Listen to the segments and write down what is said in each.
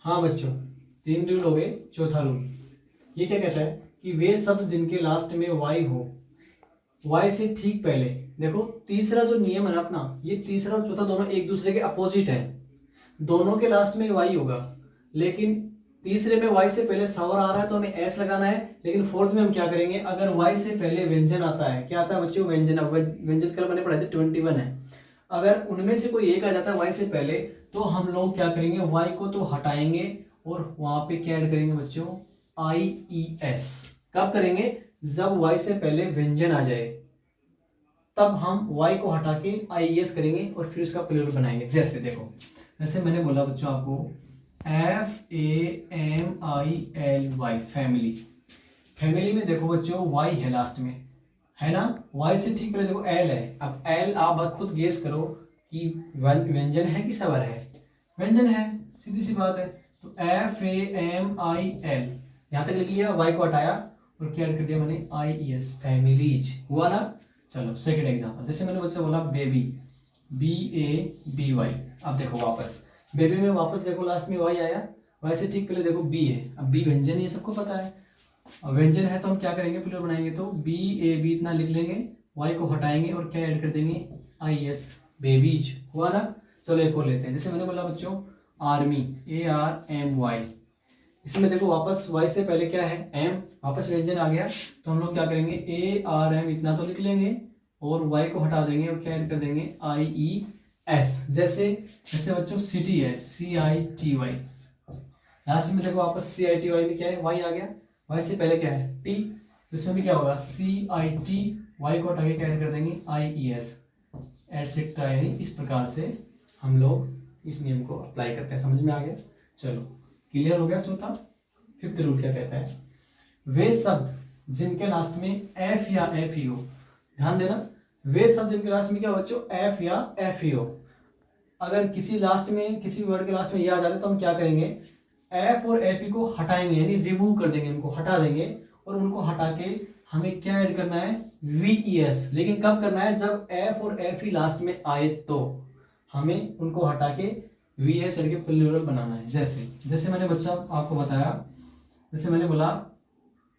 हाँ बच्चों, 3 रूल हो गए। चौथा रूल ये क्या कहता है कि वे शब्द जिनके लास्ट में वाई हो, वाई से ठीक पहले। देखो तीसरा जो नियम है ना अपना, ये तीसरा और चौथा दोनों एक दूसरे के अपोजिट है। दोनों के लास्ट में वाई होगा, लेकिन तीसरे में वाई से पहले सवर आ रहा है तो हमें एस लगाना है। लेकिन फोर्थ में हम क्या करेंगे, अगर वाई से पहले व्यंजन आता है, क्या आता है बच्चों, व्यंजन। अब व्यंजन कल मैंने पढ़ाए थे 21 है। अगर उनमें से कोई एक आ जाता है वाई से पहले, तो हम लोग क्या करेंगे, वाई को तो हटाएंगे और वहां पे क्या ऐड करेंगे बच्चों, आई ई एस। कब करेंगे, जब वाई से पहले व्यंजन आ जाए, तब हम वाई को हटा के आई ई एस करेंगे और फिर उसका प्लूरल बनाएंगे। जैसे देखो, जैसे मैंने बोला बच्चों आपको, FAMILY फैमिली। फैमिली में देखो बच्चों वाई है लास्ट में, है ना। वाई से ठीक पहले देखो एल है। अब एल आप खुद गेस करो कि व्यंजन है कि स्वर है। व्यंजन है, सीधी सी बात है। तो FAMIL यहां तक लिख लिया, वाई को हटाया और क्या ऐड कर दिया मैंने, IES, फैमिलीज। हुआ ना। चलो सेकंड एग्जांपल, जैसे मैंने बच्चे बोला बेबी, BABY। अब देखो वापस बेबी में वापस देखो लास्ट में वाई आया, वाई से ठीक पहले देखो बी है। अब बी व्यंजन, ये सबको पता है। अब व्यंजन है तो हम क्या करेंगे, प्लूरल बनाएंगे। तो BAB इतना लिख लेंगे, वाई को हटाएंगे और क्या ऐड कर देंगे, IES, बेबीज। हुआ ना। चलो एक और लेते हैं, जैसे मैंने बोला बच्चों आर्मी, ARMY। इसमें देखो वापस वाई से पहले क्या है, एम, वापस व्यंजन आ गया। तो हम लोग क्या करेंगे, ARM इतना तो लिख लेंगे और वाई को हटा देंगे और क्या ऐड कर देंगे, IES। जैसे जैसे बच्चों सिटी है, CITY। लास्ट में देखो वापस CITY में क्या है, वाई आ गया। वाई से पहले क्या है, टी। तो इसमें भी क्या होगा, CIT, वाई को हटा के क्या ऐड कर देंगे, IES, एटसेट्रा। यानी इस प्रकार से हम लोग इस नियम को अप्लाई करते हैं। समझ में आ गया। चलो क्लियर हो गया। चौथा, फिफ्थ रूल क्या कहता है, वे शब्द जिनके लास्ट में एफ या एफ ही हो। ध्यान देना, वे शब्द जिनके लास्ट में क्या हो बच्चों, एफ या एफ ही हो। अगर किसी लास्ट में, किसी वर्ड के लास्ट में ये आ जाते तो हम क्या करेंगे, एफ और एफ ई को हटाएंगे, यानी रिमूव कर देंगे, उनको हटा देंगे। और उनको हटा के हमें क्या ऐड करना है, VES। लेकिन कब करना है, जब एफ और एफ ई लास्ट में आए तो हमें उनको हटा के VES ऐड के प्लूरल बनाना है। जैसे जैसे मैंने बच्चा आपको बताया, जैसे मैंने बोला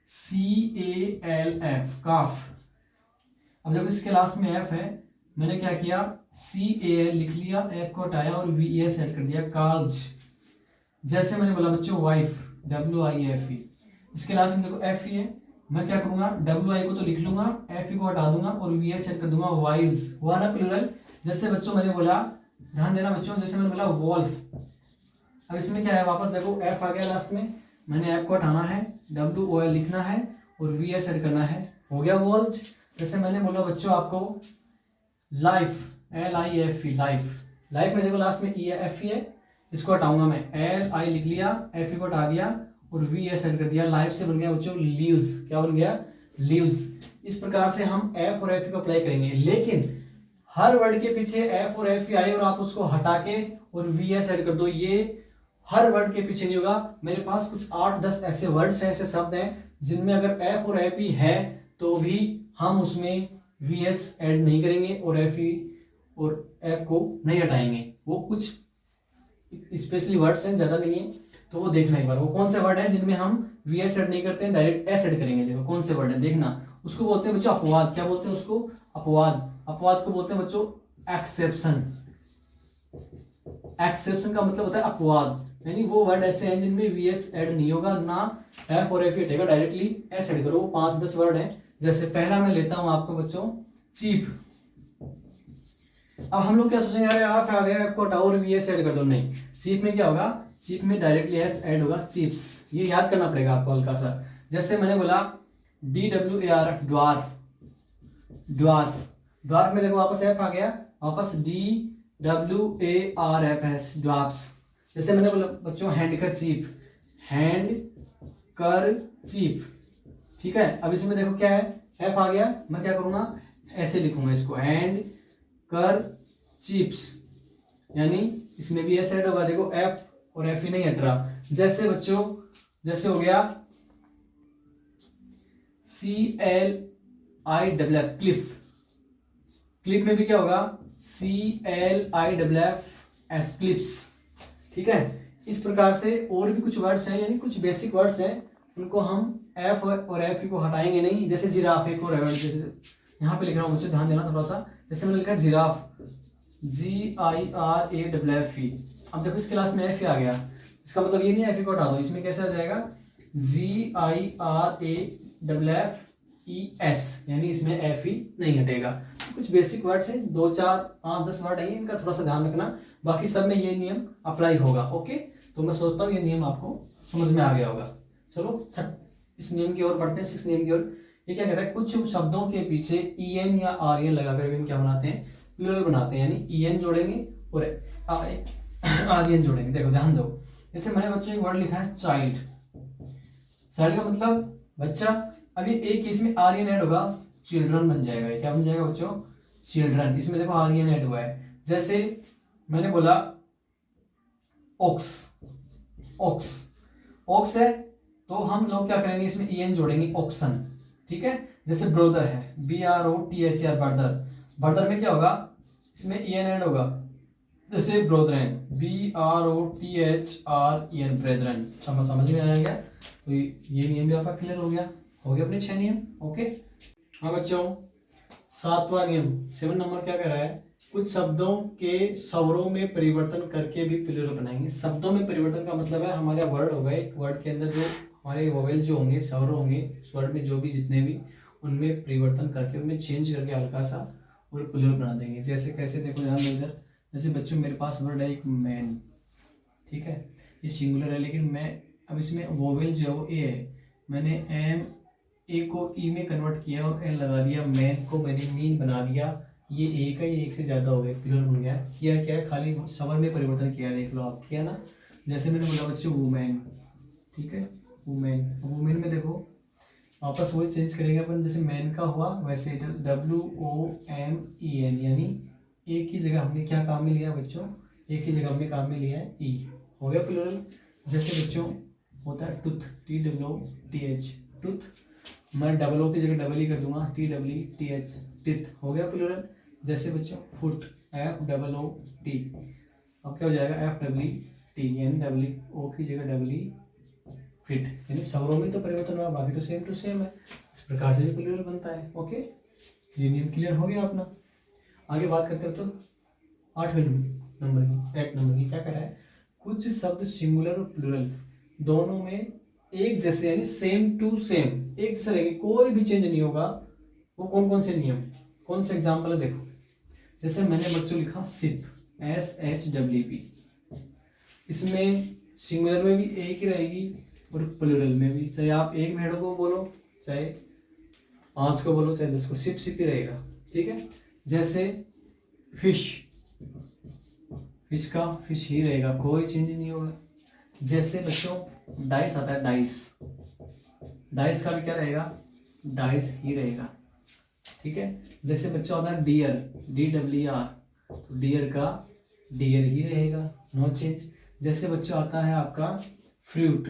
CALF, काफ। अब जब इसके लास्ट में एफ है, मैंने क्या किया, CAL लिख लिया, एफ को हटाया और VES ऐड कर दिया, काल्ज। जैसे मैंने बोला बच्चों वाइफ, WIFE। इसके लास्ट में देखो एफ ही है, मैं क्या करूंगा, WI को तो लिख लूंगा, एफ को हटा दूंगा और VS ऐड कर दूंगा, वाइव्स। हुआ ना प्लूरल। जैसे बच्चों मैंने बोला, ध्यान देना बच्चों, जैसे मैंने बोला वॉल्फ। अब इसमें क्या है, वापस देखो एफ आ गया लास्ट में, मैंने एफ को हटाना है, WOL लिखना है और VS ऐड करना है, हो गया वॉल्फ। जैसे मैंने बोला बच्चों आपको लाइफ, LIFE, लाइफ। लाइफ में देखो लास्ट में EF है, इसको हटाऊंगा मैं, LI लिख लिया, FE को हटा दिया और VS ऐड कर दिया, लाइफ से बन गया बच्चों लीव्स। क्या बन गया, लीव्स। इस प्रकार से हम F और FE को अप्लाई करेंगे। लेकिन हर वर्ड के पीछे F और FE आए और आप उसको हटा के और VS ऐड कर दो, ये हर वर्ड के पीछे नहीं होगा। मेरे पास कुछ 8-10 ऐसे वर्ड्स हैं, ऐसे शब्द हैं जिनमें अगर F और FE है तो भी हम उसमें VS ऐड नहीं करेंगे और FE और F को नहीं हटाएंगे। वो कुछ स्पेशली वर्ड्स हैं, ज्यादा नहीं है, तो वो देखना एक बार, वो कौन से वर्ड हैं जिनमें हम VS ऐड नहीं करते हैं, डायरेक्ट S ऐड करेंगे। देखो कौन से वर्ड है, देखना। उसको बोलते हैं बच्चों अपवाद। क्या बोलते हैं उसको, अपवाद। अपवाद को बोलते हैं बच्चों एक्सेप्शन। एक्सेप्शन का मतलब होता है अपवाद, यानी वो वर्ड ऐसे हैं जिनमें VS ऐड नहीं होगा, ना F और FE हटेगा, डायरेक्टली S ऐड करो। 5-10 वर्ड हैं। जैसे पहला मैं लेता हूं आपको बच्चों, चीप। अब हम लोग क्या सोचेंगे, अरे आप आ गया, आपको हटाओ और VS ऐड कर दो। नहीं, चीप में क्या होगा, चीप में डायरेक्टली एस ऐड होगा, चिप्स। ये याद करना पड़ेगा आपको हल्का सा। जैसे मैंने बोला DWAR, ड्वार्फ। ड्वार्फ, ड्वार्फ में देखो वापस एफ आ गया, वापस DWARFS, ड्वार्फ्स। जैसे मैंने बोला बच्चों हैंड चीप, हैंड कर चीप। ठीक है। अब इसमें देखो क्या है, एफ आ गया, मैं क्या करूंगा, ऐसे लिखूंगा इसको, हैंड कर चिप्स, यानी इसमें भी ऐसे ऐड होगा। देखो एफ और एफ ही नहीं हट रहा। जैसे बच्चों, जैसे हो गया CLIFF, क्लिफ। क्लिप में भी क्या होगा, CLIFF, क्लिप्स। ठीक है। इस प्रकार से और भी कुछ वर्ड्स हैं, यानी कुछ बेसिक वर्ड्स हैं, उनको हम एफ और एफ को हटाएंगे नहीं। जैसे जिराफ एक और है, जैसे यहाँ पे लिख रहा हूँ, मुझे ध्यान देना थोड़ा सा। जैसे मैंने लिखा जिराफ, GIRAFE। अब देखो इस क्लास में एफ आ गया, इसका मतलब ये नहीं एफ को हटा दो, इसमें कैसे आ जाएगा GIRAFFES, यानी इसमें एफ ही नहीं हटेगा। तो कुछ बेसिक वर्ड्स हैं, 2 4 5 10 वर्ड है, इनका थोड़ा सा ध्यान रखना। बाकी सब में ये नियम अप्लाई होगा। ओके, तो मैं सोचता हूँ ये नियम आपको समझ में आ गया होगा। चलो इस नियम की ओर बढ़ते हैं, 6 नियम की ओर। ये क्या कहता है, कुछ शब्दों के पीछे EN या RN लगाकर हम क्या बनाते हैं, प्लूरल बनाते हैं, यानी EN जोड़ेंगे और RN जोड़ेंगे। देखो ध्यान दो, जैसे मैंने बच्चों एक वर्ड लिखा है चाइल्ड, चाइल्ड का मतलब बच्चा। अब ये एक इसमें RN ऐड होगा, चिल्ड्रन बन जाएगा। क्या बन जाएगा बच्चों, चिल्ड्रन। इसमें देखो RN ऐड हुआ है। जैसे मैंने बोला ऑक्स, ऑक्स, ऑक्स है, तो हम लोग क्या करेंगे, इसमें EN जोड़ेंगे, ऑक्सन। ठीक है। जैसे ब्रोदर है, BROTHER, ब्रदर, ब्रदर में क्या होगा, इसमें EN ऐड होगा। जैसे ब्रोदरन, BROTHREN, ब्रेदरन। समझ में आया क्या? तो ये नियम भी आपका क्लियर हो गया अपने 6 नियम। ओके, हाँ बच्चों, 7वां नियम, 7 नंबर क्या कह रहा है, कुछ शब्दों के स्वरों में परिवर्तन करके भी प्लूरल बनाएंगे। शब्दों में परिवर्तन का मतलब है हमारे वर्ड होगा, एक वर्ड के अंदर जो हमारे वोवेल जो होंगे, स्वर होंगे, उस वर्ड में जो भी जितने भी, उनमें परिवर्तन करके, उनमें चेंज करके हल्का सा और प्लूरल बना देंगे। जैसे कैसे, देखो ध्यान दो इधर। जैसे बच्चों मेरे पास वर्ड है एक मैन, ठीक है, ये सिंगुलर है, लेकिन मैं अब इसमें वोवेल जो है वो ए है, मैंने ए को ई में कन्वर्ट किया और एन लगा दिया, मैन को मैंने मीन बना दिया। ये एक है, ये एक से ज़्यादा हो गया, प्लूरल बन गया। किया क्या है, खाली स्वर में परिवर्तन किया, देख लो आप, किया ना। जैसे मैंने बोला बच्चों वुमेन, ठीक है, वुमेन, वुमेन में देखो वापस वही चेंज करेंगे अपन, जैसे मैन का हुआ वैसे WOMEN, यानी एक ही जगह हमने क्या काम में लिया बच्चों, एक ही जगह हमने काम में लिया है ई, हो गया प्लूरल। जैसे बच्चों होता है टूथ, TWOTH, टूथ, मैं डबल ओ की जगह डबल ई कर दूंगा, TWTH, टिथ, हो गया प्लूरल। जैसे बच्चों फुट, FOOT, अब क्या हो जाएगा, FWT, यानी WO की जगह WE, फिट, यानी स्वरों में तो परिवर्तन हुआ, बाकी तो सेम टू सेम है। इस प्रकार से भी प्लूरल बनता है। ओके, ये नियम क्लियर हो गया अपना। आगे बात करते हो तो 8वें नंबर की, 8 नंबर की क्या कर रहा है, कुछ शब्द सिंगुलर और प्लूरल दोनों में एक जैसे, यानी सेम टू सेम, एक जैसे रहेंगे, कोई भी चेंज नहीं होगा। वो कौन कौन से नियम, कौन से एग्जाम्पल है, देखो। जैसे मैंने बच्चों लिखा सिप, SHWP, इसमें सिंगुलर में भी एक ही रहेगी और प्लूरल में भी, चाहे आप एक भेड़ों को बोलो, चाहे 5 को बोलो, चाहे 10 को, सिप सिप ही रहेगा। ठीक है। जैसे फिश, फिश का फिश ही रहेगा, कोई चेंज नहीं होगा। जैसे बच्चों डाइस आता है, डाइस, डाइस का भी क्या रहेगा, डाइस ही रहेगा। ठीक है। जैसे बच्चा होता है डियर, DWR, तो डियर का डियर ही रहेगा, नो चेंज। जैसे बच्चा आता है आपका फ्रूट,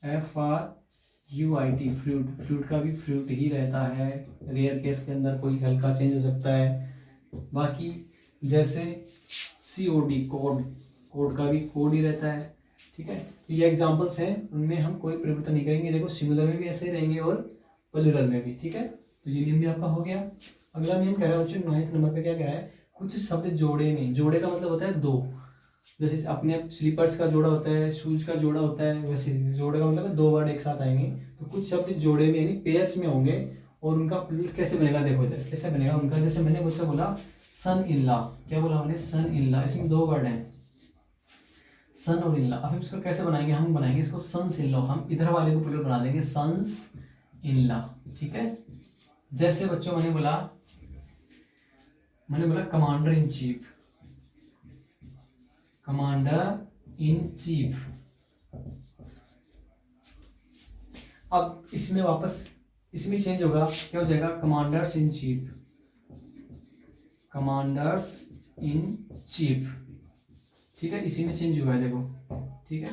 FRUIT, फ्रूट, फ्रूट का भी फ्रूट ही रहता है, रेयर केस के अंदर कोई हल्का चेंज हो सकता है। बाकी जैसे COD, कोड, कोड का भी कोड ही रहता है। ठीक है। तो ये एग्जांपल्स हैं, उनमें हम कोई परिवर्तन नहीं करेंगे। देखो सिंगुलर में भी ऐसे ही रहेंगे और प्लूरल में भी। ठीक है, तो ये नियम भी आपका हो गया। अगला नियम कह रहा है बच्चों 9वें नंबर पे क्या कह रहा है, कुछ शब्द जोड़े में, जोड़े का मतलब होता है 2, जैसे अपने स्लीपर्स का जोड़ा होता है, शूज का जोड़ा होता है, वैसे जोड़े का मतलब 2 वर्ड एक साथ आएंगे। तो कुछ शब्द जोड़े में यानी पेयर्स में होंगे, और उनका प्लूरल कैसे बनेगा, देखो इधर कैसे बनेगा उनका। जैसे मैंने मुझसे बोला सन इन लॉ, क्या बोला मैंने, सन इन लॉ, इसमें 2 वर्ड हैं, सन और इन लॉ। अब इसको कैसे बनाएंगे, हम बनाएंगे इसको सन्स इन लॉ, हम इधर वाले को प्लूरल बना देंगे, सन्स इन लॉ। ठीक है। जैसे बच्चों मैंने बोला commander in chief, commander in chief. अब इसमें वापस इसमें चेंज होगा, क्या हो जाएगा, commanders in chief, commanders in chief. ठीक है, इसी में चेंज हुआ है, देखो। ठीक है।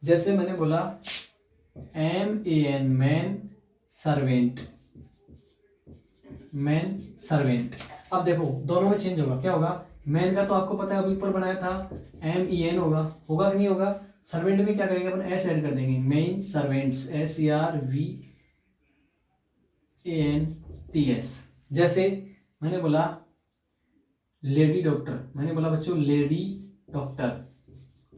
जैसे मैंने बोला MAN, man, servant, man servant. अब देखो दोनों में चेंज होगा, क्या होगा, मैन का तो आपको पता है अभी ऊपर बनाया था, MEN होगा कि नहीं होगा, सर्वेंट में क्या करेंगे अपन, एस ऐड कर देंगे, मेन सर्वेंट्स, SERVANTS। जैसे मैंने बोला लेडी डॉक्टर, मैंने बोला बच्चों लेडी डॉक्टर,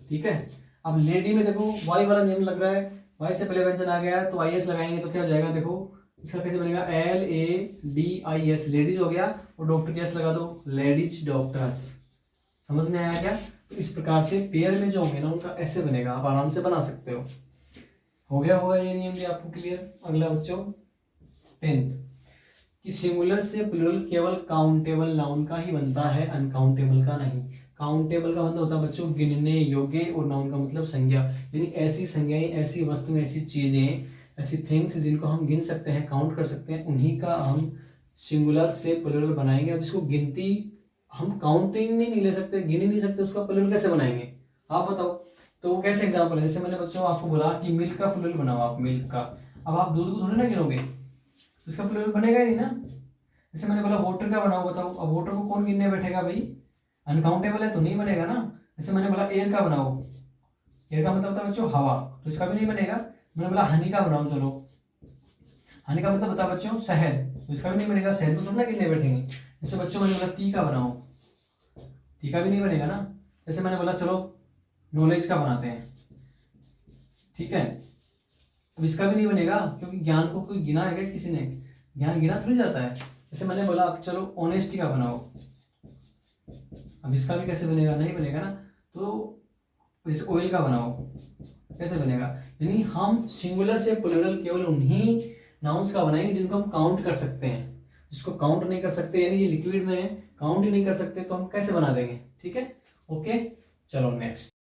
ठीक है। अब लेडी में देखो वाई वाला नियम लग रहा है, वाई से पहले व्यंजन आ गया है तो IS लगाएंगे तो क्या हो जाएगा, देखो इसका कैसे बनेगा, LADIS, लेडीज हो गया, और डॉक्टर के एस लगा दो, लेडीज डॉक्टर्स। समझ में आया क्या? तो इस प्रकार से पेयर में जो होंगे ना उनका ऐसे बनेगा, आप आराम से बना सकते हो गया होगा ये नियम भी आपको क्लियर। अगला बच्चों 10th कि सिंगुलर से प्लूरल केवल काउंटेबल नाउन का ही बनता है, अनकाउंटेबल का नहीं। काउंटेबल का मतलब होता है बच्चों गिनने योग्य, और नाउन का मतलब संज्ञा, यानी ऐसी संज्ञाएं, ऐसी वस्तुएं, ऐसी चीजें, ऐसी थिंग्स जिनको हम गिन सकते हैं, काउंट कर सकते हैं, उन्हीं का हम सिंगुलर से प्लूरल बनाएंगे। अब जिसको गिनती हम काउंटिंग में नहीं ले सकते, गिन ही नहीं सकते, उसका प्लूरल कैसे बनाएंगे आप बताओ। तो वो कैसे एग्जांपल है, जैसे मैंने बच्चों आपको बोला कि मिल्क का प्लूरल बनाओ आप, मिल्क का। अब आप दूध को थोड़ी ना गिनोगे, इसका प्लूरल बनेगा ही नहीं ना। जैसे मैंने बोला वाटर का बनाओ, बताओ अब वाटर को कौन गिनने बैठेगा भाई, अनकाउंटेबल है तो नहीं बनेगा ना। जैसे मैंने बोला एयर का बनाओ, एयर का मतलब होता है बच्चों हवा, तो इसका भी नहीं बनेगा। मैंने बोला हनी का बनाओ, चलो हनी का मतलब बता बच्चों शहद, तो इसका भी नहीं बनेगा, शहद को थोड़ी ना गिनने बैठेंगे। जैसे बच्चों मैंने बोला टी का बनाओ, टी का भी नहीं बनेगा ना। जैसे मैंने बोला चलो नॉलेज का बनाते हैं, ठीक है, अब इसका भी नहीं बनेगा, क्योंकि ज्ञान को कोई गिना है क्या किसी ने, ज्ञान गिना थोड़ी जाता है। जैसे मैंने बोला अब चलो ऑनेस्टी का बनाओ, अब इसका भी कैसे बनेगा, नहीं बनेगा ना। तो इस ऑयल का बनाओ, कैसे बनेगा। यानी हम सिंगुलर से प्लूरल केवल उन्हीं नाउन्स का बनाएंगे जिनको हम काउंट कर सकते हैं, जिसको काउंट नहीं कर सकते, यानी ये लिक्विड में काउंट ही नहीं कर सकते, तो हम कैसे बना देंगे, ठीक है। ओके चलो नेक्स्ट।